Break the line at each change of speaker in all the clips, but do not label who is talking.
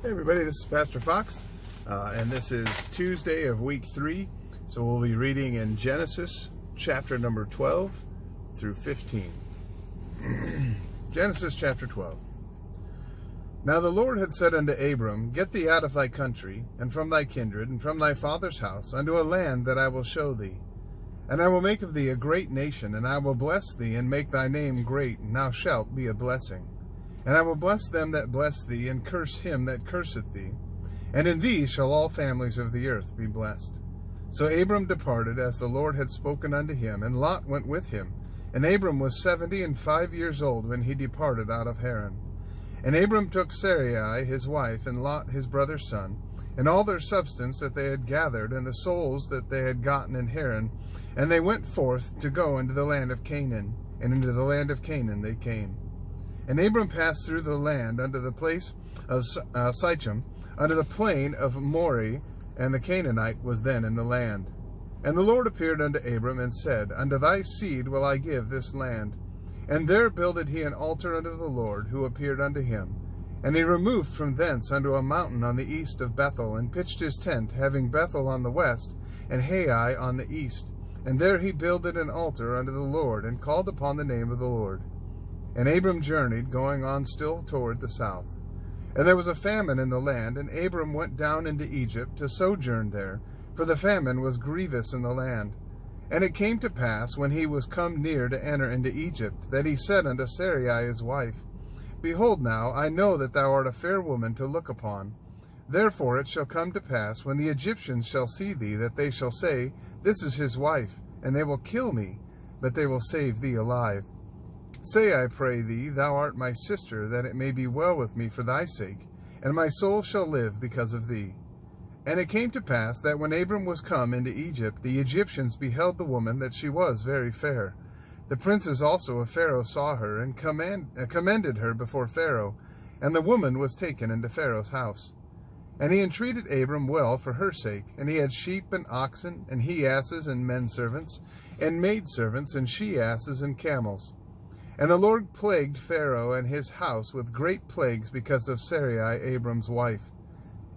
Hey everybody, this is Pastor Fox, and this is Tuesday of week 3. So we'll be reading in Genesis chapter number 12 through 15. Genesis chapter 12. Now the Lord had said unto Abram, Get thee out of thy country, and from thy kindred, and from thy father's house, unto a land that I will show thee. And I will make of thee a great nation, and I will bless thee, and make thy name great, and thou shalt be a blessing. And I will bless them that bless thee, and curse him that curseth thee. And in thee shall all families of the earth be blessed. So Abram departed, as the Lord had spoken unto him, and Lot went with him. And Abram was 75 years old when he departed out of Haran. And Abram took Sarai his wife, and Lot his brother's son, and all their substance that they had gathered, and the souls that they had gotten in Haran, and they went forth to go into the land of Canaan. And into the land of Canaan they came. And Abram passed through the land unto the place of Sichem, unto the plain of Moreh, and the Canaanite was then in the land. And the Lord appeared unto Abram, and said, Unto thy seed will I give this land. And there builded he an altar unto the Lord, who appeared unto him. And he removed from thence unto a mountain on the east of Bethel, and pitched his tent, having Bethel on the west, and Hai on the east. And there he builded an altar unto the Lord, and called upon the name of the Lord. And Abram journeyed, going on still toward the south. And there was a famine in the land, and Abram went down into Egypt to sojourn there, for the famine was grievous in the land. And it came to pass, when he was come near to enter into Egypt, that he said unto Sarai his wife, Behold now, I know that thou art a fair woman to look upon. Therefore it shall come to pass, when the Egyptians shall see thee, that they shall say, This is his wife, and they will kill me, but they will save thee alive. Say, I pray thee, thou art my sister, that it may be well with me for thy sake, and my soul shall live because of thee. And it came to pass that when Abram was come into Egypt, the Egyptians beheld the woman that she was very fair. The princes also of Pharaoh saw her, and commended her before Pharaoh, and the woman was taken into Pharaoh's house. And he entreated Abram well for her sake, and he had sheep and oxen, and he-asses and men-servants, and maidservants, and she-asses and camels. And the Lord plagued Pharaoh and his house with great plagues because of Sarai, Abram's wife.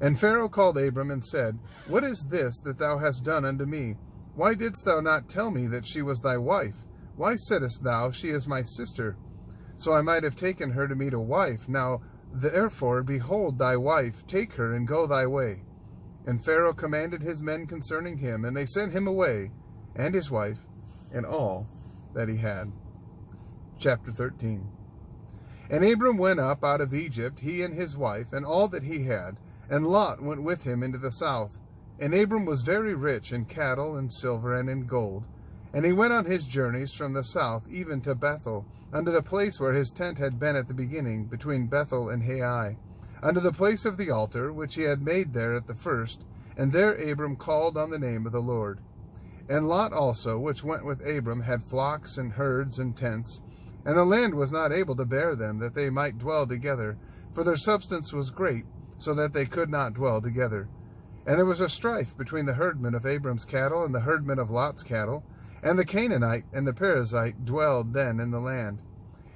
And Pharaoh called Abram and said, What is this that thou hast done unto me? Why didst thou not tell me that she was thy wife? Why saidst thou, She is my sister? So I might have taken her to me to wife. Now therefore, behold thy wife, take her and go thy way. And Pharaoh commanded his men concerning him, and they sent him away, and his wife, and all that he had. Chapter 13. And Abram went up out of Egypt, he and his wife, and all that he had, and Lot went with him into the south. And Abram was very rich in cattle, and silver, and in gold. And he went on his journeys from the south, even to Bethel, unto the place where his tent had been at the beginning, between Bethel and Hai, unto the place of the altar, which he had made there at the first. And there Abram called on the name of the Lord. And Lot also, which went with Abram, had flocks, and herds, and tents. And the land was not able to bear them, that they might dwell together, for their substance was great, so that they could not dwell together. And there was a strife between the herdmen of Abram's cattle and the herdmen of Lot's cattle, and the Canaanite and the Perizzite dwelled then in the land.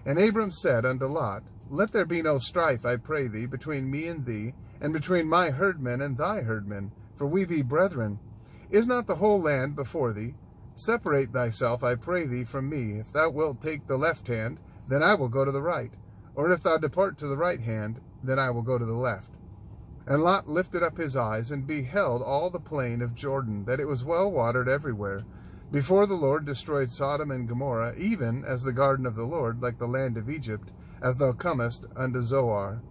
And Abram said unto Lot, Let there be no strife, I pray thee, between me and thee, and between my herdmen and thy herdmen, for we be brethren. Is not the whole land before thee? Separate thyself, I pray thee, from me. If thou wilt take the left hand, then I will go to the right. Or if thou depart to the right hand, then I will go to the left. And Lot lifted up his eyes, and beheld all the plain of Jordan, that it was well watered everywhere, before the Lord destroyed Sodom and Gomorrah, even as the garden of the Lord, like the land of Egypt, as thou comest unto Zoar.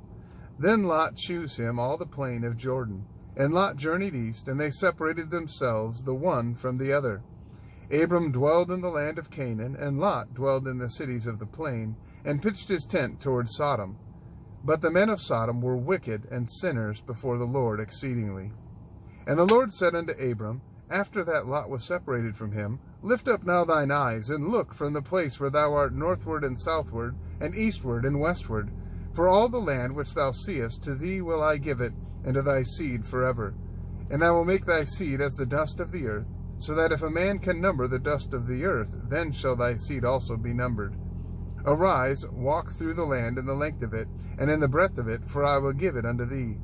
Then Lot chose him all the plain of Jordan. And Lot journeyed east, and they separated themselves the one from the other. Abram dwelled in the land of Canaan, and Lot dwelled in the cities of the plain, and pitched his tent toward Sodom. But the men of Sodom were wicked and sinners before the Lord exceedingly. And the Lord said unto Abram, after that Lot was separated from him, Lift up now thine eyes, and look from the place where thou art northward and southward, and eastward and westward. For all the land which thou seest, to thee will I give it, and to thy seed forever. And I will make thy seed as the dust of the earth, so that if a man can number the dust of the earth, then shall thy seed also be numbered. Arise, walk through the land in the length of it, and in the breadth of it, for I will give it unto thee.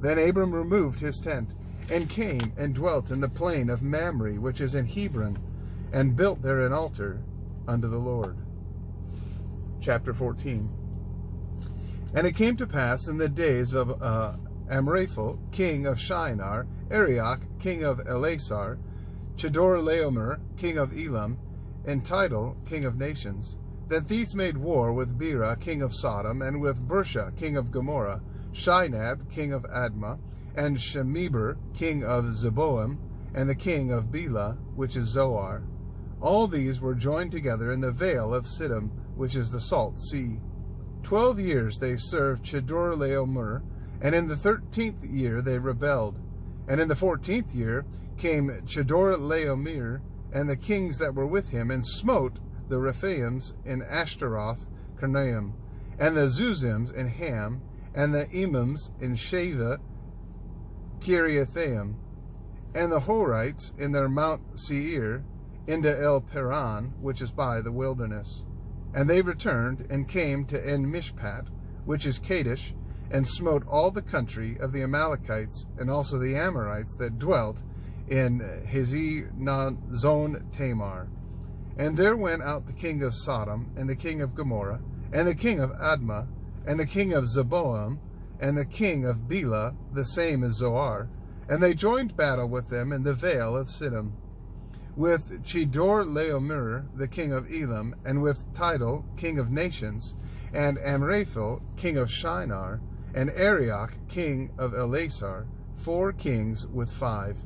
Then Abram removed his tent, and came and dwelt in the plain of Mamre, which is in Hebron, and built there an altar unto the Lord. Chapter 14. And it came to pass in the days of Amraphel, king of Shinar, Arioch, king of Elasar, Chedorlaomer, king of Elam, and Tidal, king of nations, that these made war with Bera, king of Sodom, and with Bersha, king of Gomorrah, Shinab, king of Admah, and Shemeber, king of Zeboim, and the king of Bela, which is Zoar. All these were joined together in the vale of Siddim, which is the salt sea. 12 years they served Chedorlaomer, and in the 13th year they rebelled. And in the 14th year came Chedorlaomer and the kings that were with him, and smote the Rephaims in Ashtaroth Karnaim, and the Zuzims in Ham, and the Emims in Shaveh Kiriathaim, and the Horites in their Mount Seir, into El Paran, which is by the wilderness. And they returned, and came to En Mishpat, which is Kadesh, and smote all the country of the Amalekites, and also the Amorites that dwelt in Hazezon Tamar. And there went out the king of Sodom, and the king of Gomorrah, and the king of Admah, and the king of Zeboim, and the king of Bela, the same as Zoar, and they joined battle with them in the vale of Siddim, with Chedorlaomer, the king of Elam, and with Tidal, king of nations, and Amraphel, king of Shinar, and Arioch, king of Elasar, 4 kings with 5.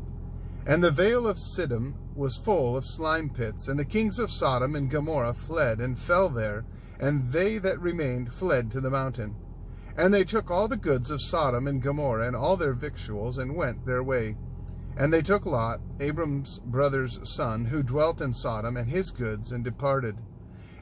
And the vale of Siddim was full of slime pits, and the kings of Sodom and Gomorrah fled and fell there, and they that remained fled to the mountain. And they took all the goods of Sodom and Gomorrah, and all their victuals, and went their way. And they took Lot, Abram's brother's son, who dwelt in Sodom, and his goods, and departed.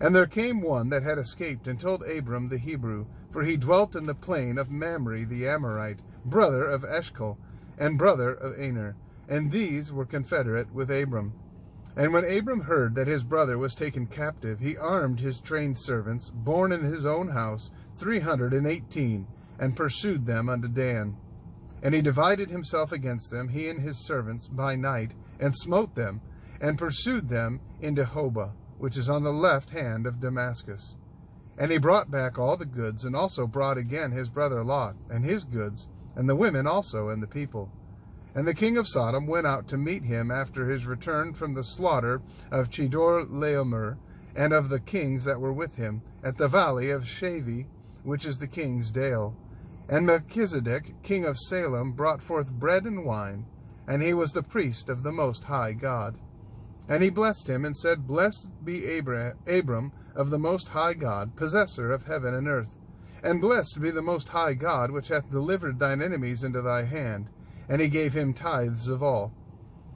And there came one that had escaped, and told Abram the Hebrew, for he dwelt in the plain of Mamre the Amorite, brother of Eshcol, and brother of Aner. And these were confederate with Abram. And when Abram heard that his brother was taken captive, he armed his trained servants, born in his own house, 318, and pursued them unto Dan. And he divided himself against them, he and his servants, by night, and smote them, and pursued them into Hobah, which is on the left hand of Damascus. And he brought back all the goods, and also brought again his brother Lot, and his goods, and the women also, and the people. And the king of Sodom went out to meet him after his return from the slaughter of Chedorlaomer, and of the kings that were with him, at the valley of Shaveh, which is the king's dale. And Melchizedek, king of Salem, brought forth bread and wine, and he was the priest of the Most High God. And he blessed him, and said, Blessed be Abram of the Most High God, possessor of heaven and earth. And blessed be the Most High God, which hath delivered thine enemies into thy hand. And he gave him tithes of all.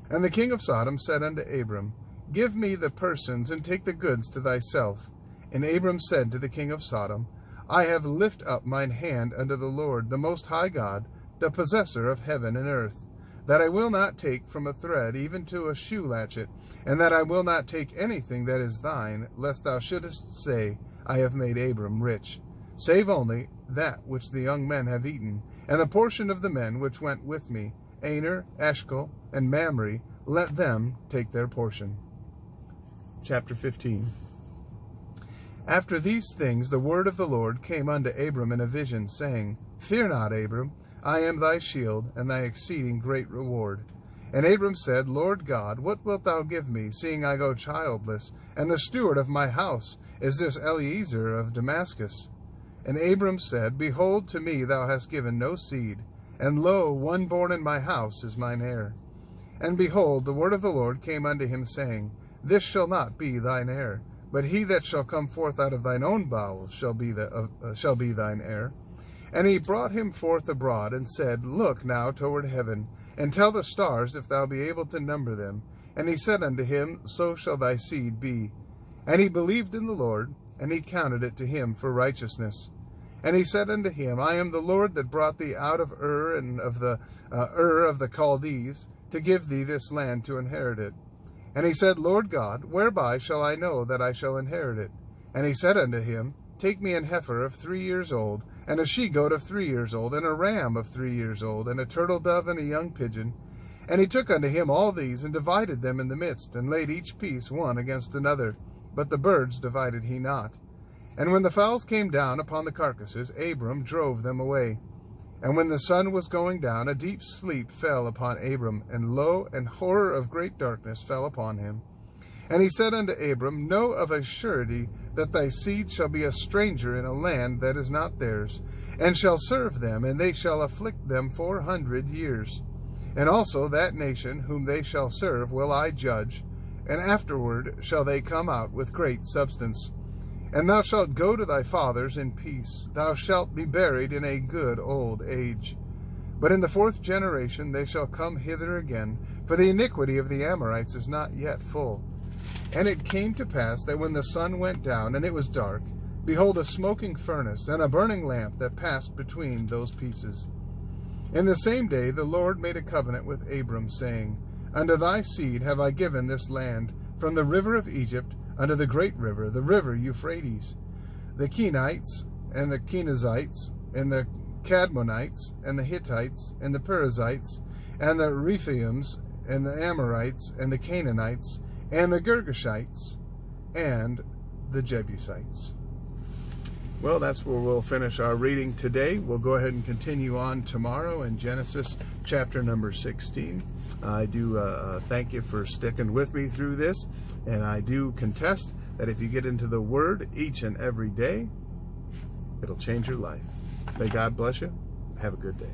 And the king of Sodom said unto Abram, Give me the persons, and take the goods to thyself. And Abram said to the king of Sodom, I have lift up mine hand unto the Lord, the Most High God, the possessor of heaven and earth, that I will not take from a thread even to a shoe latchet, and that I will not take anything that is thine, lest thou shouldest say, I have made Abram rich, save only that which the young men have eaten, and the portion of the men which went with me, Aner, Eshcol, and Mamre, let them take their portion. Chapter 15. After these things the word of the Lord came unto Abram in a vision, saying, Fear not, Abram, I am thy shield, and thy exceeding great reward. And Abram said, Lord God, what wilt thou give me, seeing I go childless, and the steward of my house is this Eliezer of Damascus? And Abram said, Behold, to me thou hast given no seed, and lo, one born in my house is mine heir. And behold, the word of the Lord came unto him, saying, This shall not be thine heir, but he that shall come forth out of thine own bowels shall be thine heir. And he brought him forth abroad, and said, Look now toward heaven, and tell the stars if thou be able to number them. And he said unto him, So shall thy seed be. And he believed in the Lord, and he counted it to him for righteousness. And he said unto him, I am the Lord that brought thee out of Ur and of the Ur of the Chaldees, to give thee this land to inherit it. And he said, Lord God, whereby shall I know that I shall inherit it? And he said unto him, Take me an heifer of 3 years old, and a she-goat of 3 years old, and a ram of 3 years old, and a turtle-dove, and a young pigeon. And he took unto him all these, and divided them in the midst, and laid each piece one against another. But the birds divided he not. And when the fowls came down upon the carcasses, Abram drove them away. And when the sun was going down, a deep sleep fell upon Abram, and lo, an horror of great darkness fell upon him. And he said unto Abram, Know of a surety that thy seed shall be a stranger in a land that is not theirs, and shall serve them, and they shall afflict them 400 years. And also that nation whom they shall serve will I judge, and afterward shall they come out with great substance. And thou shalt go to thy fathers in peace. Thou shalt be buried in a good old age. But in the 4th generation they shall come hither again, for the iniquity of the Amorites is not yet full. And it came to pass that when the sun went down, and it was dark, behold, a smoking furnace, and a burning lamp that passed between those pieces. In the same day the Lord made a covenant with Abram, saying, Unto thy seed have I given this land, from the river of Egypt unto the great river, the river Euphrates, the Kenites, and the Kenizzites, and the Cadmonites, and the Hittites, and the Perizzites, and the Rephaims, and the Amorites, and the Canaanites, and the Girgashites, and the Jebusites. Well, that's where we'll finish our reading today. We'll go ahead and continue on tomorrow in Genesis chapter number 16. I do thank you for sticking with me through this, and I do contest that if you get into the Word each and every day, it'll change your life. May God bless you. Have a good day.